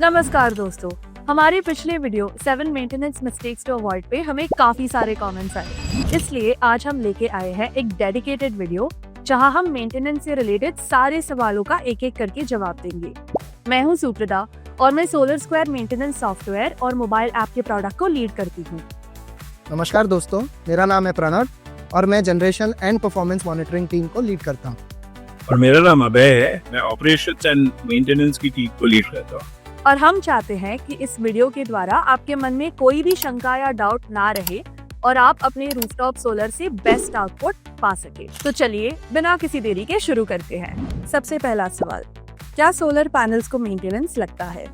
नमस्कार दोस्तों, हमारे पिछले video 7 maintenance mistakes to avoid पे हमें काफी सारे कमेंट्स आए, इसलिए आज हम लेके आए हैं एक डेडिकेटेड वीडियो जहां हम मेंटेनेंस से रिलेटेड सारे सवालों का एक एक करके जवाब देंगे। मैं हूं सुप्रदा और मैं सोलर स्क्वायर मेंटेनेंस सॉफ्टवेयर और मोबाइल ऐप के प्रोडक्ट को लीड करती हूँ। नमस्कार दोस्तों, मेरा नाम है प्रणव और मैं generation and performance monitoring team को लीड करता हूँ। और मेरा नाम अभय है, मैं ऑपरेशंस एंड मेंटेनेंस की टीम को लीड करता हूँ। और हम चाहते हैं कि इस वीडियो के द्वारा आपके मन में कोई भी शंका या डाउट ना रहे और आप अपने रूफटॉप सोलर से बेस्ट आउटपुट पा सके। तो चलिए बिना किसी देरी के शुरू करते हैं। सबसे पहला सवाल, क्या सोलर पैनल्स को मेंटेनेंस लगता है?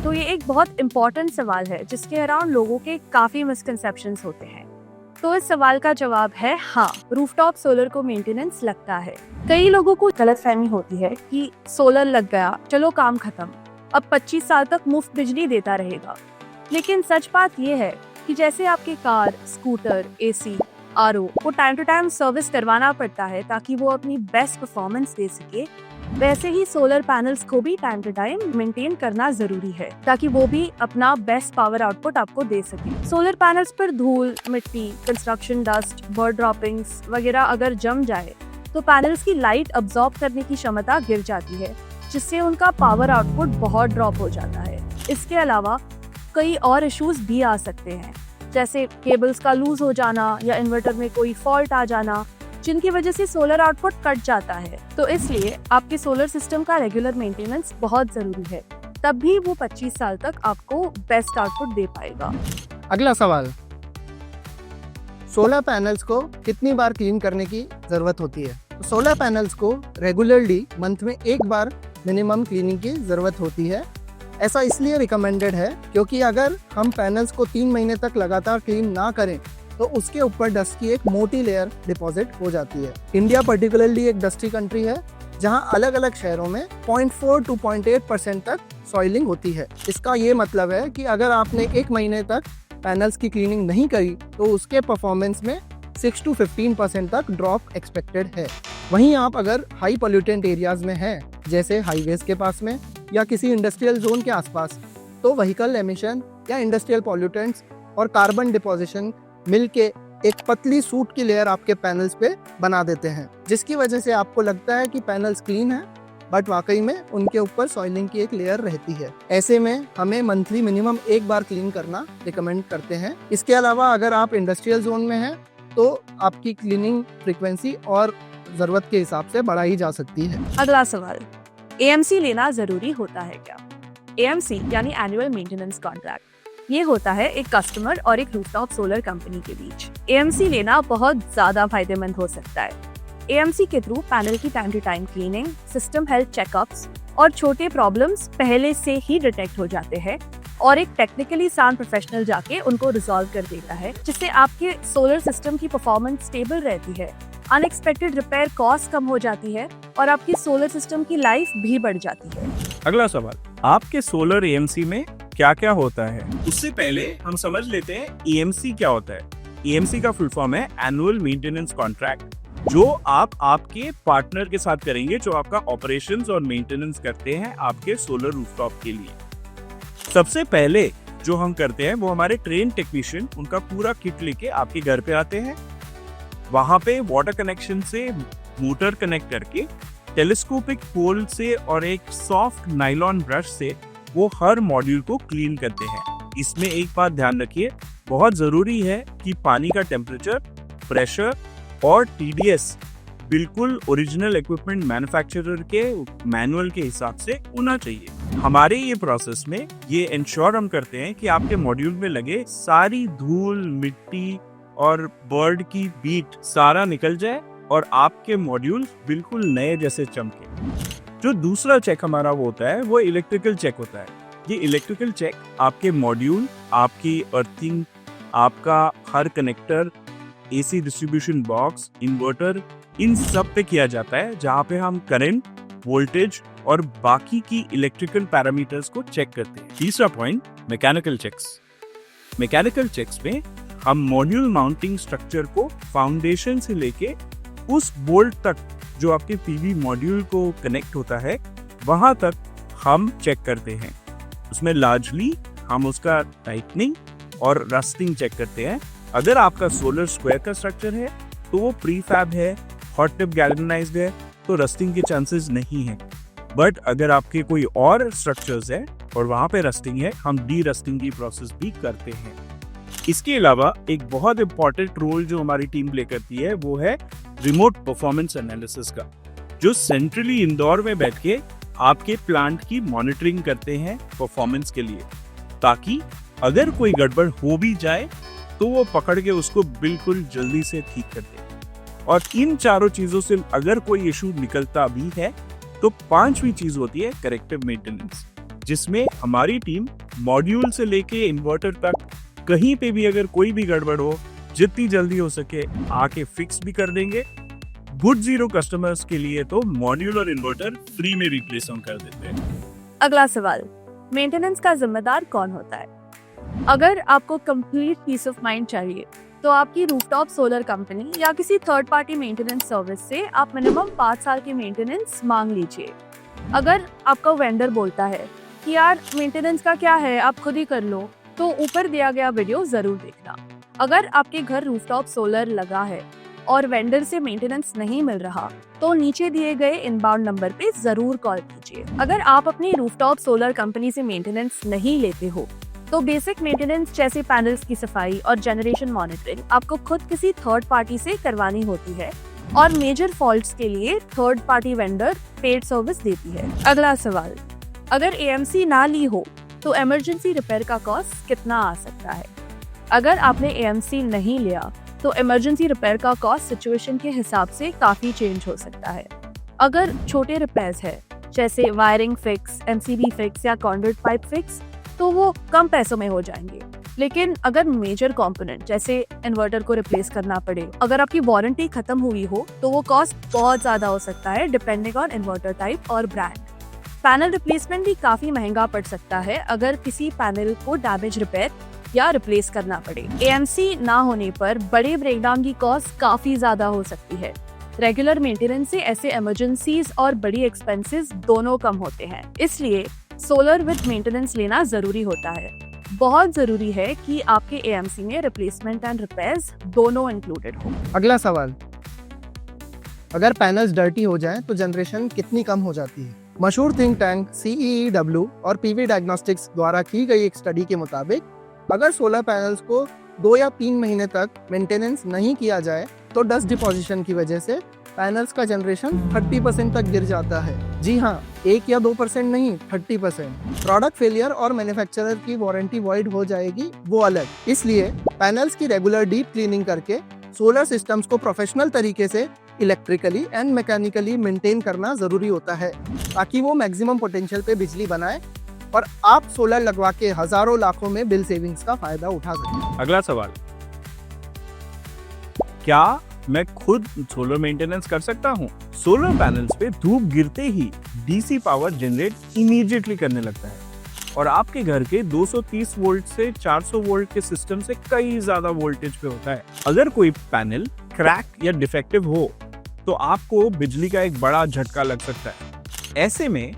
तो ये एक बहुत इम्पोर्टेंट सवाल है जिसके अराउंड लोगों के काफी मिसकंसेप्शंस होते हैं। तो इस सवाल का जवाब है हाँ, रूफटॉप सोलर को मेंटेनेंस लगता है। कई लोगों को गलतफहमी होती है कि सोलर लग गया, चलो काम खत्म, अब 25 साल तक मुफ्त बिजली देता रहेगा। लेकिन सच बात यह है कि जैसे आपके कार, स्कूटर, एसी, आरओ को टाइम टू टाइम सर्विस करवाना पड़ता है ताकि वो अपनी बेस्ट परफॉर्मेंस दे सके, वैसे ही सोलर पैनल्स को भी टाइम टू टाइम मेंटेन करना जरूरी है ताकि वो भी अपना बेस्ट पावर आउटपुट आपको दे सके। सोलर पैनल्स पर धूल, मिट्टी, कंस्ट्रक्शन डस्ट, बर्ड ड्रॉपिंग्स वगैरह अगर जम जाए तो पैनल्स की लाइट अब्सॉर्ब करने की क्षमता गिर जाती है, जिससे उनका पावर आउटपुट बहुत ड्रॉप हो जाता है। इसके अलावा कई और इश्यूज भी आ सकते हैं, जैसे केबल्स का लूज हो जाना या इन्वर्टर में कोई फॉल्ट आ जाना, जिनकी वजह से सोलर आउटपुट कट जाता है। तो इसलिए आपके सोलर सिस्टम का रेगुलर मेंटेनेंस बहुत जरूरी है, तब भी वो 25 साल तक आपको बेस्ट आउटपुट दे पाएगा। अगला सवाल, सोलर पैनल्स को कितनी बार क्लीन करने की जरूरत होती है? सोलर पैनल्स को रेगुलरली मंथ में एक बार मिनिमम क्लीनिंग की ज़रूरत होती है। ऐसा इसलिए रिकमेंडेड है क्योंकि अगर हम पैनल्स को 3 महीने तक लगातार क्लीन ना करें तो उसके ऊपर डस्ट की एक मोटी लेयर डिपॉजिट हो जाती है। इंडिया पर्टिकुलरली एक डस्टी कंट्री है जहां अलग अलग शहरों में 0.4 to 0.8% तक सॉइलिंग होती है। इसका ये मतलब है कि अगर आपने 1 महीने तक पैनल्स की क्लीनिंग नहीं करी तो उसके परफॉर्मेंस में 6 to 15% तक ड्रॉप एक्सपेक्टेड है। वहीं आप अगर हाई पोल्यूटेंट एरियाज में हैं, जैसे हाईवेज के पास में या किसी इंडस्ट्रियल जोन के आसपास, तो व्हीकल एमिशन या इंडस्ट्रियल पॉल्यूटेंट्स और कार्बन डिपोजिशन मिलके एक पतली सूट की लेयर आपके पैनल्स पे बना देते हैं, जिसकी वजह से आपको लगता है कि पैनल्स क्लीन है, बट वाकई में उनके ऊपर सॉइलिंग की एक लेयर रहती है। ऐसे में हमें मंथली मिनिमम एक बार क्लीन करना रिकमेंड करते हैं। इसके अलावा अगर आप इंडस्ट्रियल जोन में हैं तो आपकी क्लीनिंग फ्रीक्वेंसी और जरूरत के हिसाब से बढ़ाई जा सकती है। अगला सवाल, एएमसी लेना जरूरी होता है क्या? एएमसी यानी एनुअल मेंटेनेंस कॉन्ट्रैक्ट, ये होता है एक कस्टमर और एक रूफटॉप सोलर कंपनी के बीच। एएमसी लेना बहुत ज्यादा फायदेमंद हो सकता है। एएमसी के थ्रू पैनल की time to time cleaning, system health checkups और छोटे प्रॉब्लम्स पहले से ही डिटेक्ट हो जाते हैं और एक टेक्निकली साउंड प्रोफेशनल जाके उनको रिजॉल्व कर देता है, जिससे आपके सोलर सिस्टम की परफॉर्मेंस स्टेबल रहती है, अनएक्सपेक्टेड रिपेयर कॉस्ट कम हो जाती है और आपकी सोलर सिस्टम की लाइफ भी बढ़ जाती है। अगला सवाल, आपके सोलर एएमसी में क्या क्या होता है? उससे पहले हम समझ लेते हैं एएमसी क्या होता है। एएमसी का फुल फॉर्म है एनुअल मेंटेनेंस कॉन्ट्रैक्ट, जो आप आपके पार्टनर के साथ करेंगे जो आपका ऑपरेशंस और मेंटेनेंस करते हैं आपके सोलर रूफटॉप के लिए। सबसे पहले जो हम करते हैं वो हमारे ट्रेन टेक्नीशियन उनका पूरा किट लेके आपके घर पे आते हैं। वहां पे वाटर कनेक्शन से मोटर कनेक्ट करके टेलीस्कोपिक पोल से और एक सॉफ्ट नाइलॉन ब्रश से वो हर मॉड्यूल को क्लीन करते हैं। इसमें एक बात ध्यान रखिए, बहुत जरूरी है कि पानी का टेम्परेचर, प्रेशर और टीडीएस बिल्कुल ओरिजिनल इक्विपमेंट मैन्युफैक्चरर के मैनुअल के हिसाब से होना चाहिए। हमारे ये प्रोसेस में ये इंश्योर हम करते हैं कि आपके मॉड्यूल में लगे सारी धूल, मिट्टी और बर्ड की बीट सारा निकल जाए और आपके मॉड्यूल बिल्कुल नए जैसे चमके। जो दूसरा चेक हमारा वो होता है वो इलेक्ट्रिकल चेक होता है। ये इलेक्ट्रिकल चेक आपके मॉड्यूल, आपकी अर्थिंग, आपका हर connector, AC distribution box, inverter, इन सब पे किया जाता है, जहाँ पे हम करंट, वोल्टेज और बाकी की इलेक्ट्रिकल पैरामीटर्स को चेक करते हैं। तीसरा point, mechanical checks. Mechanical checks में हम मॉड्यूल माउंटिंग स्ट्रक्चर को फाउंडेशन से लेके उस बोल्ट तक जो आपके पीवी मॉड्यूल को कनेक्ट होता है वहां तक हम चेक करते हैं। उसमें लार्जली हम उसका टाइटनिंग और रस्टिंग चेक करते हैं। अगर आपका सोलर स्क्वायर का स्ट्रक्चर है तो वो प्रीफैब है, हॉट टिप गैल्वेनाइज्ड है, तो रस्टिंग के चांसेस नहीं है। बट अगर आपके कोई और स्ट्रक्चर्स है और वहां पे रस्टिंग है, हम डी रस्टिंग की प्रोसेस भी करते हैं। इसके अलावा एक बहुत इंपॉर्टेंट रोल जो हमारी टीम प्ले करती है वो है रिमोट परफॉर्मेंस एनालिसिस का, जो सेंट्रली इंदौर में बैठ के आपके प्लांट की मॉनिटरिंग करते हैं परफॉर्मेंस के लिए, ताकि अगर कोई गड़बड़ हो भी जाए तो वो पकड़ के उसको बिल्कुल जल्दी से ठीक कर दे। और इन चारों चीजों से अगर कोई इशू निकलता भी है तो पांचवी चीज होती है करेक्टिव मेंटेनेंस, जिसमें हमारी टीम मॉड्यूल से लेके इन्वर्टर तक कहीं पे भी अगर कोई भी गड़बड़ हो, जितनी जल्दी हो सके आके फिक्स भी कर देंगे। गुड जीरो कस्टमर्स के लिए तो मॉड्यूल और इन्वर्टर फ्री में रिप्लेस हम कर देते हैं। अगला सवाल, मेंटेनेंस का जिम्मेदार कौन होता है? अगर आपको कंप्लीट पीस ऑफ माइंड चाहिए तो आपकी रूफटॉप सोलर कंपनी या किसी थर्ड पार्टी मेंटेनेंस सर्विस से आप मिनिमम 5 साल की मेंटेनेंस मांग लीजिए। अगर आपका वेंडर बोलता है कि यार मेंटेनेंस का क्या है, आप खुद ही कर लो, तो ऊपर दिया गया वीडियो जरूर देखना। अगर आपके घर रूफटॉप सोलर लगा है और वेंडर से मेंटेनेंस नहीं मिल रहा तो नीचे दिए गए इनबाउंड नंबर पे जरूर कॉल कीजिए। अगर आप अपनी रूफटॉप सोलर कंपनी से मेंटेनेंस नहीं लेते हो तो बेसिक मेंटेनेंस जैसे पैनल्स की सफाई और जनरेशन मॉनिटरिंग आपको खुद किसी थर्ड पार्टी से करवानी होती है, और मेजर फॉल्ट्स के लिए third party vendor paid service देती है। अगला सवाल, अगर एएमसी ना ली हो तो इमरजेंसी रिपेयर का कॉस्ट कितना आ सकता है? अगर आपने एएमसी नहीं लिया तो इमरजेंसी रिपेयर का कॉस्ट सिचुएशन के हिसाब से काफी चेंज हो सकता है। अगर छोटे रिपेयर्स है जैसे वायरिंग फिक्स, एमसीबी फिक्स या कॉन्ड्यूट पाइप फिक्स, तो वो कम पैसों में हो जाएंगे। लेकिन अगर मेजर कंपोनेंट जैसे इन्वर्टर को रिप्लेस करना पड़े, अगर आपकी वारंटी खत्म हुई हो, तो वो कॉस्ट बहुत ज्यादा हो सकता है डिपेंडिंग ऑन इन्वर्टर टाइप और ब्रांड। पैनल रिप्लेसमेंट भी काफी महंगा पड़ सकता है अगर किसी पैनल को डैमेज रिपेयर या रिप्लेस करना पड़े। एएमसी ना होने पर बड़े ब्रेकडाउन की कॉस्ट काफी ज्यादा हो सकती है। रेगुलर मेंटेनेंस से ऐसे इमरजेंसीज और बड़ी एक्सपेंसेस दोनों कम होते हैं, इसलिए सोलर विद मेंटेनेंस लेना जरूरी होता है। बहुत जरूरी है कि आपके एएमसी में रिप्लेसमेंट एंड रिपेयर्स दोनों इंक्लूडेड हो। अगला सवाल, अगर पैनल्स डर्टी हो जाएं तो जनरेशन कितनी कम हो जाती है? मशहूर थिंक टैंक CEEW और PV डायग्नोस्टिक्स द्वारा की गई एक स्टडी के मुताबिक अगर सोलर पैनल्स को 2 या 3 महीने तक मेंटेनेंस नहीं किया जाए तो डस्ट डिपोजिशन की वजह से पैनल्स का जनरेशन 30% तक गिर जाता है। जी हाँ, 1 या 2% नहीं, 30%। प्रोडक्ट फेलियर और मैन्युफैक्चरर की वारंटी वॉइड हो जाएगी, वो अलग। इसलिए पैनल्स की रेगुलर डीप क्लीनिंग करके सोलर सिस्टम्स को प्रोफेशनल तरीके से इलेक्ट्रिकली एंड मैकेनिकली मेंटेन करना जरूरी होता है, ताकि वो मैक्सिमम पोटेंशियल पे बिजली बनाए और आप सोलर लगवा के हजारों लाखों में बिल सेविंग्स का फायदा उठा सकें। अगला सवाल, क्या मैं खुद सोलर मेंटेनेंस कर सकता हूँ? सोलर पैनल्स पे धूप गिरते ही डीसी पावर जनरेट इमीडिएटली करने लगता है और आपके घर के 230 वोल्ट से 400 वोल्ट के सिस्टम से कई ज्यादा वोल्टेज पे होता है। अगर कोई पैनल क्रैक या डिफेक्टिव हो तो आपको बिजली का एक बड़ा झटका लग सकता है। ऐसे में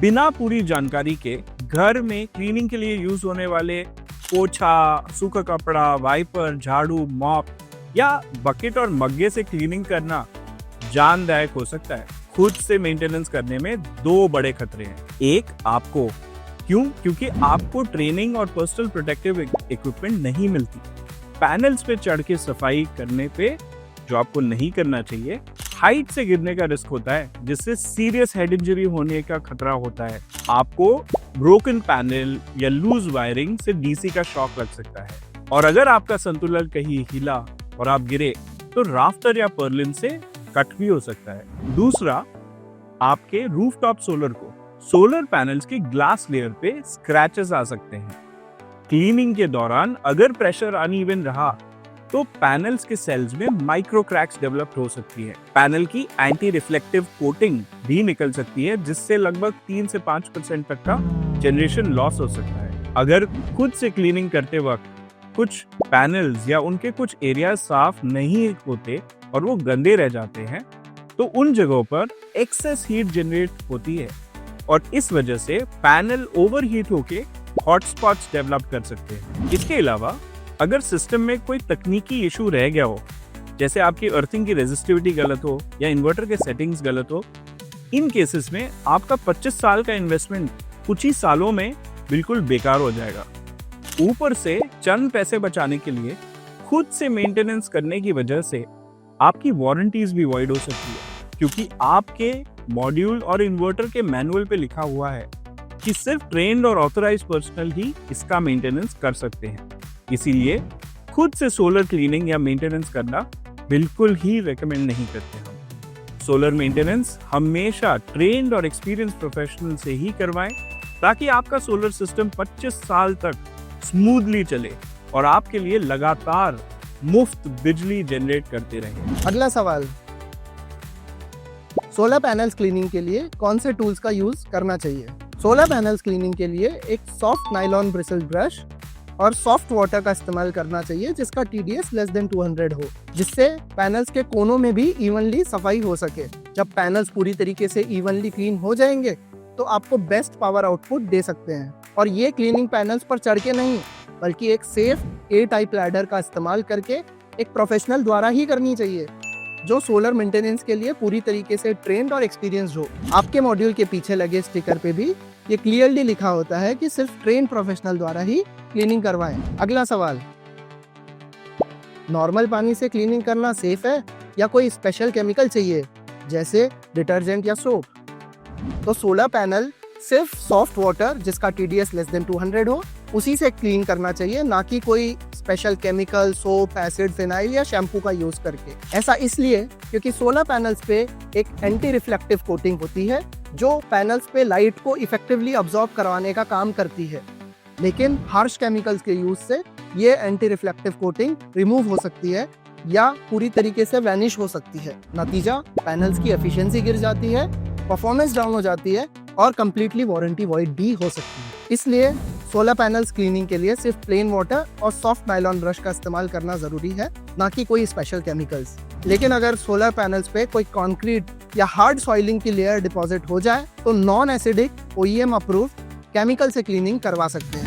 बिना पूरी जानकारी के घर में क्लीनिंग के लिए यूज होने वाले पोछा, सूखा कपड़ा, वाइपर, झाड़ू, मॉप या बकेट और मग्गे से क्लीनिंग करना जानदायक हो सकता है। खुद से मेंटेनेंस करने में 2 बड़े खतरे हैं। एक, आपको क्योंकि आपको ट्रेनिंग और पर्सनल प्रोटेक्टिव इक्विपमेंट नहीं मिलती। पैनल्स पे चढ़ के सफाई करने पे, जो आपको नहीं करना चाहिए, हाइट से गिरने का रिस्क होता है, जिससे सीरियस हेड इंजरी होने का खतरा होता है। आपको ब्रोकन पैनल या लूज वायरिंग से डीसी का शॉक लग सकता है, और अगर आपका संतुलन कहीं हिला और आप गिरे तो राफ्टर या पर्लिन से कट भी हो सकता है। दूसरा, आपके रूफटॉप सोलर को सोलर पैनल्स की ग्लास लेयर पे स्क्रैचेस आ सकते हैं। क्लीनिंग के दौरान अगर प्रेशर अनइवन रहा तो पैनल्स के सेल्स में माइक्रो क्रैक्स डेवलप हो सकती है। पैनल की एंटी रिफ्लेक्टिव कोटिंग भी निकल सकती है, जिससे लगभग 3 से 5% तक का जनरेशन लॉस हो सकता है। अगर खुद से क्लीनिंग करते वक्त कुछ पैनल्स या उनके कुछ एरिया साफ नहीं होते और वो गंदे रह जाते हैं तो उन जगहों पर एक्सेस हीट जनरेट होती है और इस वजह से पैनल ओवरहीट होके हॉटस्पॉट्स डेवलप कर सकते हैं। इसके अलावा अगर सिस्टम में कोई तकनीकी इशू रह गया हो, जैसे आपकी अर्थिंग की रेजिस्टिविटी गलत हो या इन्वर्टर के सेटिंग्स गलत हो, इन केसेस में आपका 25 साल का इन्वेस्टमेंट कुछ ही सालों में बिल्कुल बेकार हो जाएगा। ऊपर से चंद पैसे बचाने के लिए खुद से मेंटेनेंस करने की वजह से आपकी वारंटीज भी वॉइड हो सकती है, क्योंकि आपके मॉड्यूल और इन्वर्टर के मैनुअल पे लिखा हुआ है कि सिर्फ ट्रेन्ड और ऑथराइज पर्सनल ही इसका मेंटेनेंस कर सकते हैं। इसीलिए खुद से सोलर क्लीनिंग या मेंटेनेंस करना बिल्कुल ही रेकमेंड नहीं करते हम। सोलर मेंटेनेंस हमेशा ट्रेन्ड और एक्सपीरियंस प्रोफेशनल से ही करवाएं, ताकि आपका सोलर सिस्टम 25 साल तक स्मूथली चले और आपके लिए लगातार मुफ्त बिजली जनरेट करते रहे। अगला सवाल, सोलर पैनल्स क्लीनिंग के लिए कौन से टूल्स का यूज करना चाहिए? सोलर पैनल्स क्लीनिंग के लिए एक सॉफ्ट नाइलॉन ब्रिसल ब्रश और सॉफ्ट वाटर का इस्तेमाल करना चाहिए जिसका TDS लेस देन 200 हो, जिससे पैनल्स के कोनों में भी इवनली सफाई हो सके। जब पैनल्स पूरी तरीके से इवनली क्लीन हो जाएंगे तो आपको बेस्ट पावर आउटपुट दे सकते हैं। और ये क्लीनिंग पैनल्स पर चढ़ के नहीं, बल्कि एक सेफ A टाइप लैडर का इस्तेमाल करके एक प्रोफेशनल द्वारा ही करनी चाहिए, जो सोलर मेंटेनेंस के लिए पूरी तरीके से ट्रेन्ड और एक्सपीरियंस्ड हो। आपके मॉड्यूल के पीछे लगे स्टिकर पे भी ये क्लियरली लिखा होता है कि सिर्फ ट्रेन प्रोफेशनल द्वारा ही क्लीनिंग करवाएं। अगला सवाल, नॉर्मल पानी से क्लीनिंग करना सेफ है या कोई स्पेशल केमिकल चाहिए जैसे डिटर्जेंट या सोप? तो सोलर पैनल सिर्फ सॉफ्ट वाटर जिसका TDS लेस देन 200 हो उसी से क्लीन करना चाहिए, ना कि कोई special chemical, soap, acid, phenyl या शैम्पू का यूज करके। ऐसा इसलिए क्योंकि सोलर पैनल्स पे एक एंटी रिफ्लेक्टिव कोटिंग होती है जो पैनल्स पे लाइट को इफेक्टिवली अब्सॉर्ब करवाने का काम करती है, लेकिन हार्श केमिकल्स के यूज से ये एंटी रिफ्लेक्टिव कोटिंग रिमूव हो सकती है या पूरी तरीके से वैनिश हो सकती है। नतीजा, पैनल्स की एफिशिएंसी गिर जाती है, परफॉर्मेंस डाउन हो जाती है और कंप्लीटली वारंटी वॉइड भी हो सकती है। इसलिए सोलर पैनल्स क्लीनिंग के लिए सिर्फ प्लेन वाटर और सॉफ्ट नाइलॉन ब्रश का इस्तेमाल करना जरूरी है, ना कि कोई स्पेशल केमिकल्स। लेकिन अगर सोलर पैनल्स पे कोई कंक्रीट या हार्ड सॉइलिंग की लेयर डिपॉजिट हो जाए तो non acidic OEM approved chemical से क्लीनिंग करवा सकते हैं।